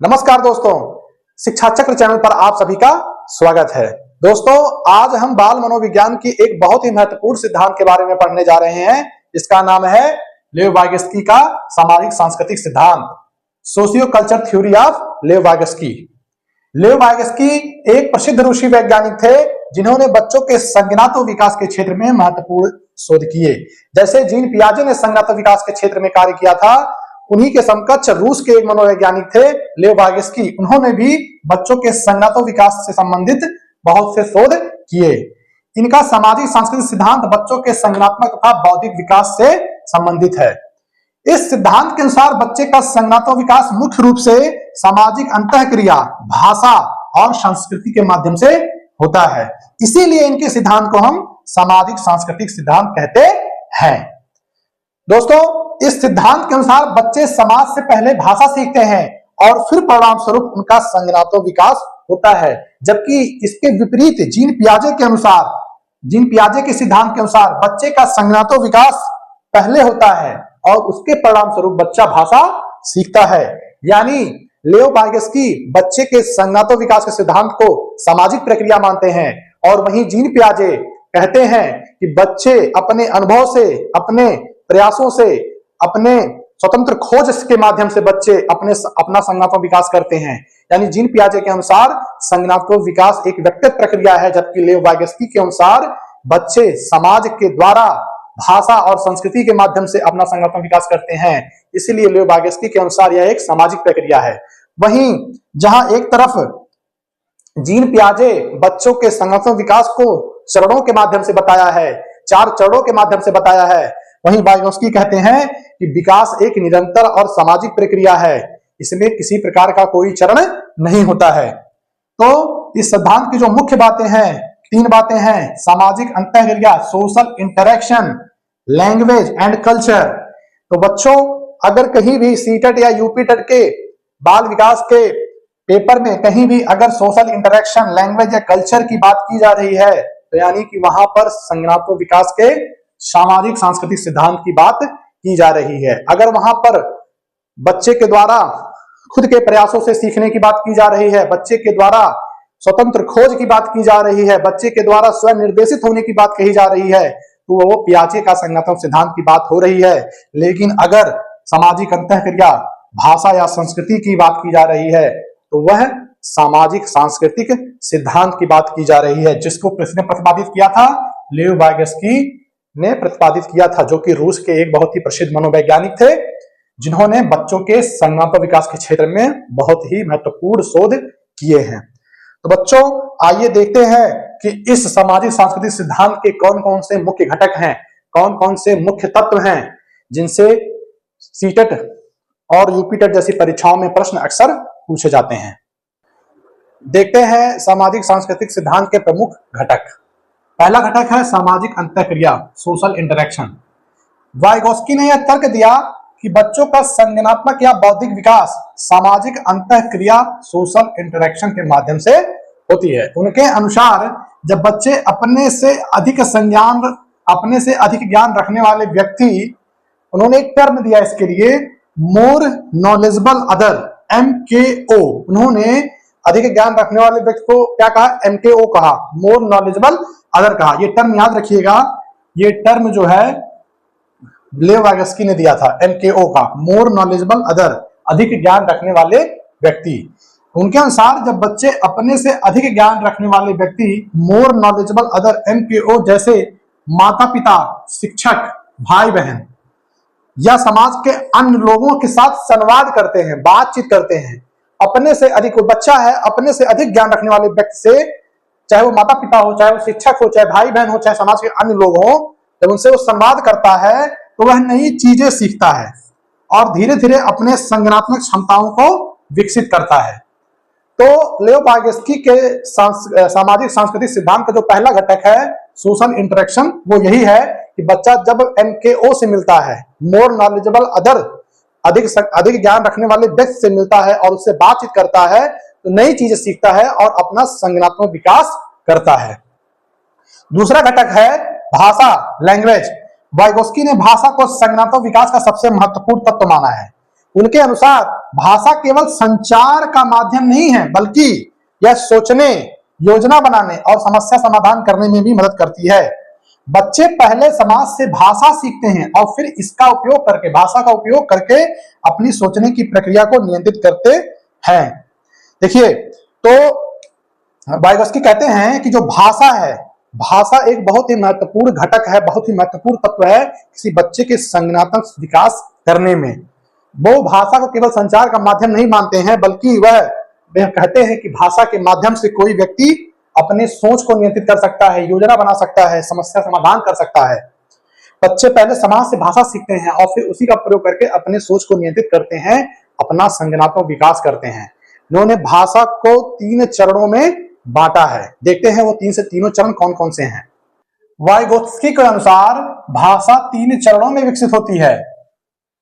नमस्कार दोस्तों, शिक्षा चक्र चैनल पर आप सभी का स्वागत है। दोस्तों, आज हम बाल मनोविज्ञान की एक बहुत ही महत्वपूर्ण सिद्धांत के बारे में पढ़ने जा रहे हैं। इसका नाम है लेव वाइगस्की का सामाजिक सांस्कृतिक सिद्धांत, सोशियो कल्चर थ्योरी ऑफ लेव वाइगस्की। लेव वाइगस्की एक प्रसिद्ध रूसी वैज्ञानिक थे जिन्होंने बच्चों के संज्ञानात्मक विकास के क्षेत्र में महत्वपूर्ण शोध किए। जैसे जीन पियाजे ने संज्ञानात्मक विकास के क्षेत्र में कार्य किया था, उन्हीं के समकक्ष रूस के एक मनोवैज्ञानिक थे लेव वाइगस्की। उन्होंने भी बच्चों के संज्ञानात्मक विकास से संबंधित बहुत से शोध किए। इनका सामाजिक सांस्कृतिक सिद्धांत बच्चों के संज्ञानात्मक तथा बौद्धिक विकास से संबंधित है। इस सिद्धांत के अनुसार बच्चे का संज्ञानात्मक विकास मुख्य रूप से सामाजिक अंतःक्रिया, भाषा और संस्कृति के माध्यम से होता है। इसीलिए इनके सिद्धांत को हम सामाजिक सांस्कृतिक सिद्धांत कहते हैं। दोस्तों, इस सिद्धांत के अनुसार बच्चे समाज से पहले भाषा सीखते हैं और फिर परिणाम स्वरूप उनका संज्ञानात्मक विकास होता है। जबकि इसके विपरीत जीन पियाजे के सिद्धांत के अनुसार बच्चे का संज्ञानात्मक विकास पहले होता है और उसके परिणाम स्वरूप बच्चा भाषा सीखता है। यानी लेव वाइगस्की बच्चे के संज्ञानात्मक विकास के सिद्धांत को सामाजिक प्रक्रिया मानते हैं, और वहीं जीन पियाजे कहते हैं कि बच्चे अपने अनुभव से, अपने प्रयासों से, अपने स्वतंत्र खोज के माध्यम से बच्चे अपना संज्ञानात्मक विकास करते हैं। यानी जीन पियाजे के अनुसार संज्ञानात्मक विकास एक व्यक्तिगत प्रक्रिया है, जबकि लेव वाइगस्की के अनुसार बच्चे समाज के द्वारा भाषा और संस्कृति के माध्यम से अपना संज्ञानात्मक विकास करते हैं। इसीलिए लेव वाइगस्की के अनुसार यह एक सामाजिक प्रक्रिया है। वहीं जहां एक तरफ जीन पियाजे बच्चों के संज्ञानात्मक विकास को चरणों के माध्यम से बताया है, 4 चरणों के माध्यम से बताया है, वहीं वाइगस्की कहते हैं कि विकास एक निरंतर और सामाजिक प्रक्रिया है, इसमें किसी प्रकार का कोई चरण नहीं होता है। तो इस सिद्धांत की जो मुख्य बातें हैं, 3 बातें हैं: सामाजिक अंतःक्रिया, social interaction, language and culture. तो बच्चों, अगर कहीं भी सीटेट या यूपीटेट के बाल विकास के पेपर में कहीं भी अगर सोशल इंटरेक्शन, लैंग्वेज या कल्चर की बात की जा रही है, तो यानी कि वहां पर संज्ञानात्मक विकास के सामाजिक सांस्कृतिक सिद्धांत की बात की जा रही है। अगर वहां पर बच्चे के द्वारा खुद के प्रयासों से सीखने की बात की जा रही है, बच्चे के द्वारा स्वतंत्र खोज की बात की जा रही है, बच्चे के द्वारा स्वयं निर्देशित होने की बात कही जा रही है, तो वो पियाजे का संज्ञानात्मक सिद्धांत की बात हो रही है। लेकिन अगर सामाजिक अंतःक्रिया, भाषा या संस्कृति की बात की जा रही है, तो वह सामाजिक सांस्कृतिक सिद्धांत की बात की जा रही है, जिसको किसने प्रतिपादित किया था? लेव वाइगस्की ने प्रतिपादित किया था, जो कि रूस के एक बहुत ही प्रसिद्ध मनोवैज्ञानिक थे, जिन्होंने बच्चों के संज्ञानात्मक विकास के क्षेत्र में बहुत ही महत्वपूर्ण शोध किए हैं। तो बच्चों, आइए देखते हैं कि इस सामाजिक सांस्कृतिक सिद्धांत के कौन कौन से मुख्य घटक हैं, कौन कौन से मुख्य तत्व हैं, जिनसे सीटेट और यूपीटेट जैसी परीक्षाओं में प्रश्न अक्सर पूछे जाते हैं। देखते हैं सामाजिक सांस्कृतिक सिद्धांत के प्रमुख घटक। पहला घटक है सामाजिक अंतःक्रिया, सोशल इंटरेक्शन। वाइगस्की ने यह तर्क दिया कि बच्चों का संज्ञानात्मक या बौद्धिक विकास सामाजिक अंतःक्रिया, सोशल इंटरेक्शन के माध्यम से होती है। उनके अनुसार जब बच्चे अपने से अधिक ज्ञान रखने वाले व्यक्ति, उन्होंने एक टर्म दिया इसके लिए, मोर नॉलेजेबल अदर, MKO। उन्होंने अधिक ज्ञान रखने वाले व्यक्ति को क्या कहा? MKO कहा, मोर नॉलेजेबल अदर कहा। ये टर्म याद रखिएगा, ये टर्म जो है लेव वाइगस्की ने दिया था, MKO का, मोर नॉलेजेबल अदर, अधिक ज्ञान रखने वाले व्यक्ति। उनके अनुसार जब बच्चे अपने से अधिक ज्ञान रखने वाले व्यक्ति, मोर नॉलेजेबल अदर, MKO, जैसे माता पिता, शिक्षक, भाई बहन या समाज के अन्य लोगों के साथ संवाद करते हैं, बातचीत करते हैं, अपने से अधिक, बच्चा है अपने से अधिक ज्ञान रखने वाले व्यक्ति से, चाहे वो माता पिता हो, चाहे वो शिक्षक हो, चाहे भाई बहन हो, चाहे समाज के अन्य लोग हो, जब उनसे वो संवाद करता है तो वह नई चीजें सीखता है और धीरे धीरे अपने संज्ञानात्मक क्षमताओं को विकसित करता है। तो लेव वाइगस्की के सामाजिक सांस्कृतिक सिद्धांत का जो पहला घटक है, सोशल इंटरेक्शन, वो यही है कि बच्चा जब MKO से मिलता है, मोर नॉलेजेबल अदर, अधिक ज्ञान रखने वाले व्यक्ति से मिलता है और उससे बातचीत करता है, तो नई चीजें सीखता है और अपना संज्ञानात्मक विकास करता है। दूसरा घटक है भाषा, लैंग्वेज। वाइगस्की ने भाषा को संज्ञानात्मक विकास का सबसे महत्वपूर्ण तत्व माना है। उनके अनुसार भाषा केवल संचार का माध्यम नहीं है, बल्कि यह सोचने, योजना बनाने और समस्या समाधान करने में भी मदद करती है। बच्चे पहले समाज से भाषा सीखते हैं और फिर इसका उपयोग करके, भाषा का उपयोग करके अपनी सोचने की प्रक्रिया को नियंत्रित करते हैं। देखिए, तो वाइगोत्स्की कहते हैं कि जो भाषा है, भाषा एक बहुत ही महत्वपूर्ण घटक है, बहुत ही महत्वपूर्ण तत्व है किसी बच्चे के संज्ञानात्मक विकास करने में। वो भाषा को केवल संचार का माध्यम नहीं मानते हैं, बल्कि वह कहते हैं कि भाषा के माध्यम से कोई व्यक्ति अपने सोच को नियंत्रित कर सकता है, योजना बना सकता है, समस्या समाधान कर सकता है। बच्चे पहले समाज से भाषा सीखते हैं और फिर उसी का प्रयोग करके अपने सोच को नियंत्रित करते हैं, अपना संज्ञानात्मक विकास करते हैं। उन्होंने भाषा को 3 चरणों में बांटा है। देखते हैं वो 3 से तीनों चरण कौन कौन से हैं। वाइगोत्स्की के अनुसार भाषा 3 चरणों में विकसित होती है,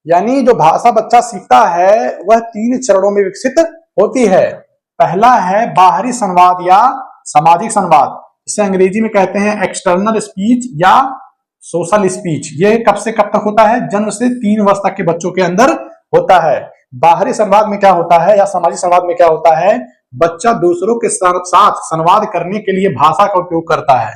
यानी जो भाषा बच्चा सीखता है वह 3 चरणों में विकसित होती है। पहला है बाहरी संवाद या सामाजिक संवाद, इसे अंग्रेजी में कहते हैं एक्सटर्नल स्पीच या सोशल स्पीच। ये कब से कब तक होता है? जन्म से 3 वर्ष तक के बच्चों के अंदर होता है। बाहरी संवाद में क्या होता है या सामाजिक संवाद में क्या होता है? बच्चा दूसरों के साथ संवाद करने के लिए भाषा का उपयोग करता है।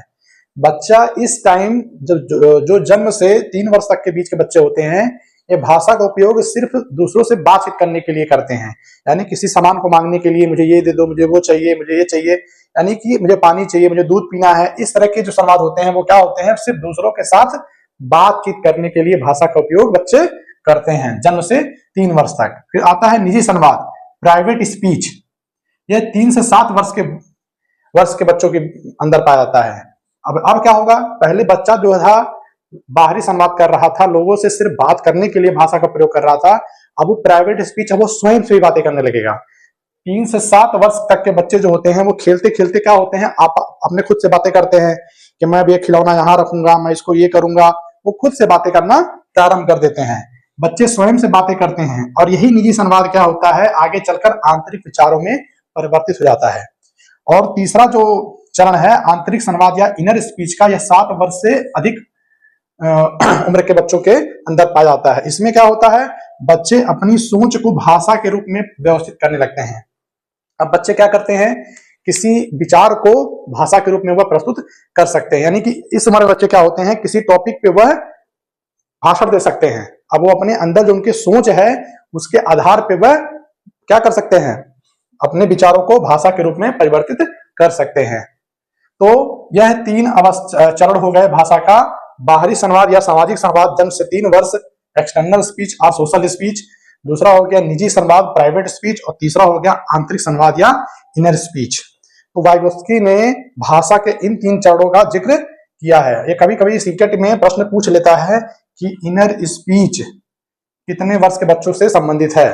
बच्चा इस टाइम जो जन्म से 3 वर्ष तक के बीच के बच्चे होते हैं, ये भाषा का उपयोग सिर्फ दूसरों से बातचीत करने के लिए करते हैं। यानी किसी सामान को मांगने के लिए, मुझे ये दे दो, मुझे वो चाहिए, मुझे ये चाहिए, यानी कि मुझे पानी चाहिए, मुझे दूध पीना है, इस तरह के जो संवाद होते हैं वो क्या होते हैं? सिर्फ दूसरों के साथ बातचीत करने के लिए भाषा का उपयोग बच्चे करते हैं जन्म से 3 वर्ष तक। फिर आता है निजी संवाद, प्राइवेट स्पीच। यह 3 से 7 वर्ष के बच्चों के अंदर पाया जाता है। अब क्या होगा? पहले बच्चा जो था बाहरी संवाद कर रहा था, लोगों से सिर्फ बात करने के लिए भाषा का प्रयोग कर रहा था। अब वो प्राइवेट स्पीच है, वो स्वयं से ही बातें करने लगेगा। 3 से 7 वर्ष तक के बच्चे जो होते हैं वो खेलते खेलते क्या होते हैं, आप अपने खुद से बातें करते हैं कि मैं भी एक खिलौना यहाँ रखूंगा, मैं इसको ये करूंगा। वो खुद से बातें करना प्रारंभ कर देते हैं, बच्चे स्वयं से बातें करते हैं। और यही निजी संवाद क्या होता है, आगे चलकर आंतरिक विचारों में परिवर्तित हो जाता है। और तीसरा जो चरण है आंतरिक संवाद या इनर स्पीच का, यह 7 वर्ष से अधिक उम्र के बच्चों के अंदर पाया जाता है। इसमें क्या होता है, बच्चे अपनी सोच को भाषा के रूप में व्यवस्थित करने लगते हैं। अब बच्चे क्या करते हैं, किसी विचार को भाषा के रूप में वह प्रस्तुत कर सकते हैं। यानी कि इस उम्र में बच्चे क्या होते हैं, किसी टॉपिक पे वह भाषण दे सकते हैं। अब वो अपने अंदर जो उनकी सोच है उसके आधार पे वह क्या कर सकते हैं, अपने विचारों को भाषा के रूप में परिवर्तित कर सकते हैं। तो यह 3 चरण हो गए भाषा का। बाहरी संवाद या सामाजिक संवाद जन्म से 3 वर्ष, एक्सटर्नल स्पीच और सोशल स्पीच। दूसरा हो गया निजी संवाद, प्राइवेट स्पीच। और तीसरा हो गया आंतरिक संवाद या इनर स्पीच। तो वाइगोत्स्की ने भाषा के इन 3 चरणों का जिक्र किया है। ये कभी कभी सीटेट में प्रश्न पूछ लेता है कि इनर स्पीच कितने वर्ष के बच्चों से संबंधित है,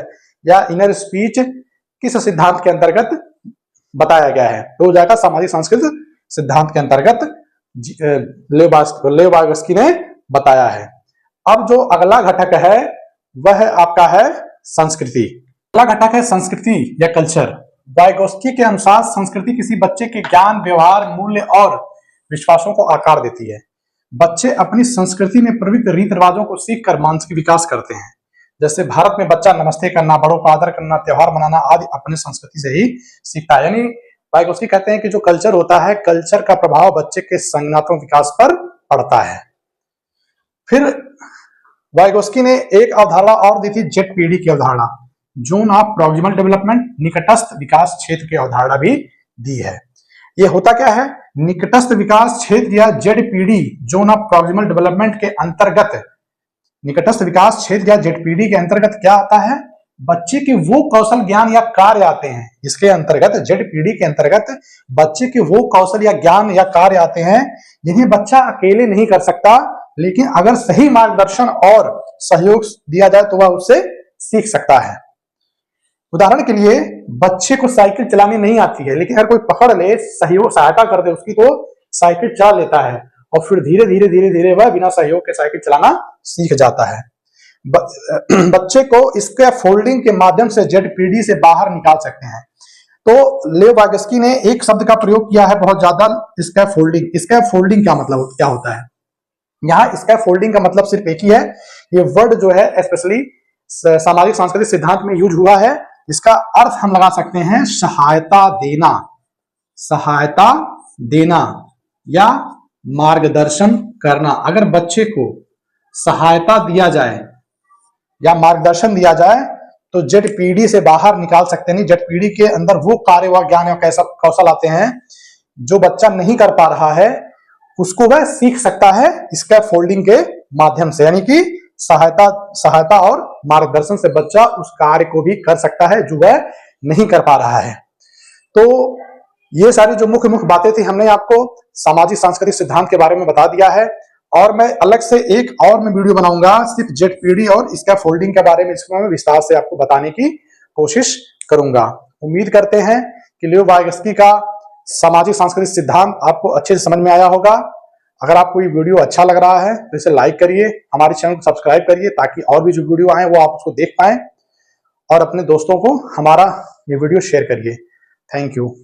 या इनर स्पीच किस सिद्धांत के अंतर्गत बताया गया है। तो जाएगा सामाजिक सांस्कृतिक सिद्धांत के अंतर्गत लेव वाइगोत्स्की ने बताया है। अब जो अगला घटक है वह आपका है संस्कृति। अगला घटक है संस्कृति या कल्चर। वाइगोत्स्की के अनुसार संस्कृति किसी बच्चे के ज्ञान, व्यवहार, मूल्य और विश्वासों को आकार देती है। बच्चे अपनी संस्कृति में प्रवृत्त रीति रिवाजों को सीखकर मानसिक विकास करते हैं। जैसे भारत में बच्चा नमस्ते करना, बड़ों का आदर करना, त्योहार मनाना आदि अपनी संस्कृति से ही सीखता है। यानी वाइगोत्स्की कहते हैं कि जो कल्चर होता है, कल्चर का प्रभाव बच्चे के संज्ञानात्मक विकास पर पड़ता है। फिर वाइगोत्स्की ने एक अवधारणा और दी थी, जेड-पीडी की अवधारणा, जोन ऑफ प्रॉक्सिमल डेवलपमेंट, निकटस्थ विकास क्षेत्र की अवधारणा भी दी है। ये होता क्या है, निकटस्थ विकास क्षेत्र या Z-PD, zone of proximal development के अंतर्गत, निकटस्थ विकास क्षेत्र या जेड-पीडी के अंतर्गत क्या आता है, बच्चे के वो कौशल, ज्ञान या कार्य आते हैं। इसके अंतर्गत, जेड-पीडी के अंतर्गत बच्चे के वो कौशल या ज्ञान या कार्य आते हैं जिन्हें बच्चा अकेले नहीं कर सकता, लेकिन अगर सही मार्गदर्शन और सहयोग दिया जाए तो वह उससे सीख सकता है। उदाहरण के लिए, बच्चे को साइकिल चलानी नहीं आती है, लेकिन अगर कोई पकड़ ले, सहयोग सहायता कर दे उसकी, तो साइकिल चला लेता है और फिर धीरे धीरे धीरे धीरे वह बिना सहयोग के साइकिल चलाना सीख जाता है। बच्चे को स्कैफोल्डिंग के माध्यम से जेड-पीडी से बाहर निकाल सकते हैं। तो लेव वाइगोत्स्की ने एक शब्द का प्रयोग किया है बहुत ज्यादा, स्कैफोल्डिंग। स्कैफोल्डिंग क्या मतलब, क्या होता है? यहाँ स्कैफोल्डिंग का मतलब सिर्फ एक ही है। ये वर्ड जो है स्पेशली सामाजिक सांस्कृतिक सिद्धांत में यूज हुआ है। इसका अर्थ हम लगा सकते हैं सहायता देना, सहायता देना या मार्गदर्शन करना। अगर बच्चे को सहायता दिया जाए या मार्गदर्शन दिया जाए तो जेड पीढ़ी से बाहर निकाल सकते हैं। जेड पीढ़ी के अंदर वो कार्य व ज्ञान या कैसा कौशल आते हैं जो बच्चा नहीं कर पा रहा है, उसको वह सीख सकता है स्कैफोल्डिंग के माध्यम से, यानी कि सहायता और मार्गदर्शन से बच्चा उस कार्य को भी कर सकता है जो वह नहीं कर पा रहा है। तो ये सारी जो मुख्य मुख्य बातें थी हमने आपको सामाजिक सांस्कृतिक सिद्धांत के बारे में बता दिया है। और मैं अलग से एक और मैं वीडियो बनाऊंगा सिर्फ जेड पीढ़ी और स्कैफोल्डिंग के बारे में, इसको मैं विस्तार से आपको बताने की कोशिश करूंगा। उम्मीद करते हैं कि लियो वाइगस्की का सामाजिक सांस्कृतिक सिद्धांत आपको अच्छे से समझ में आया होगा। अगर आपको ये वीडियो अच्छा लग रहा है तो इसे लाइक करिए, हमारे चैनल को सब्सक्राइब करिए ताकि और भी जो वीडियो आए वो आप उसको देख पाएं, और अपने दोस्तों को हमारा ये वीडियो शेयर करिए। Thank you.